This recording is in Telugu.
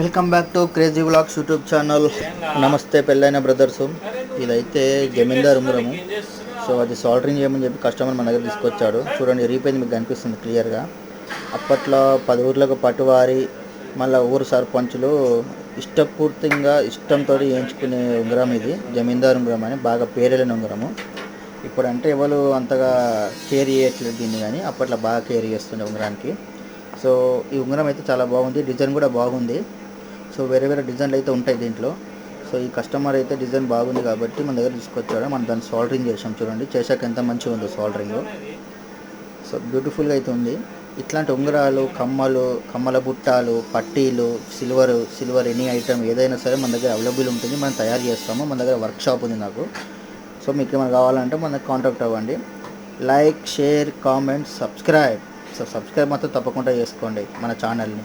Welcome back to crazy vlogs YouTube channel. నమస్తే పెళ్ళైన బ్రదర్సు. ఇదైతే జమీందార్ ఉంగరము. సో అది సాల్డరింగ్ చేయమని చెప్పి కస్టమర్ మన దగ్గర తీసుకొచ్చాడు. చూడండి, రీపేజ్ మీకు కనిపిస్తుంది క్లియర్గా. అప్పట్లో 10 ఊర్లకు పట్టువారి మళ్ళీ ఊరు సర్పంచులు ఇష్టంతో వేయించుకునే ఉంగరం ఇది. జమీందార్ ఉంగరం అని బాగా పేరెళ్ళిన ఉంగరము. ఇప్పుడంటే ఎవరు అంతగా కేర్ చేయట్లేదు దీన్ని, కానీ అప్పట్లో బాగా కేర్ చేస్తుండే ఉంగరానికి. సో ఈ ఉంగరం అయితే చాలా బాగుంది, డిజైన్ కూడా బాగుంది. సో వేరే వేరే డిజైన్లు అయితే ఉంటాయి దీంట్లో. సో ఈ కస్టమర్ అయితే డిజైన్ బాగుంది కాబట్టి మన దగ్గర తీసుకొచ్చాడు. మనం దాన్ని సాల్డరింగ్ చేసాం. చూడండి చేశాక ఎంత మంచిగా ఉందో సాల్డరింగ్. సో బ్యూటిఫుల్గా అయితే ఉంది. ఇట్లాంటి ఉంగరాలు, కమ్మల బుట్టాలు, పట్టీలు, సిల్వర్ ఎనీ ఐటమ్ ఏదైనా సరే మన దగ్గర అవైలబుల్ ఉంటుంది. మనం తయారు చేస్తాము. మన దగ్గర వర్క్ షాప్ ఉంది నాకు. సో మీకు ఏమైనా కావాలంటే మనకు కాంటాక్ట్ అవ్వండి. Like, share, comment, subscribe. So subscribe మాత్రం తప్పకుండా చేసుకోండి మన ఛానల్ని.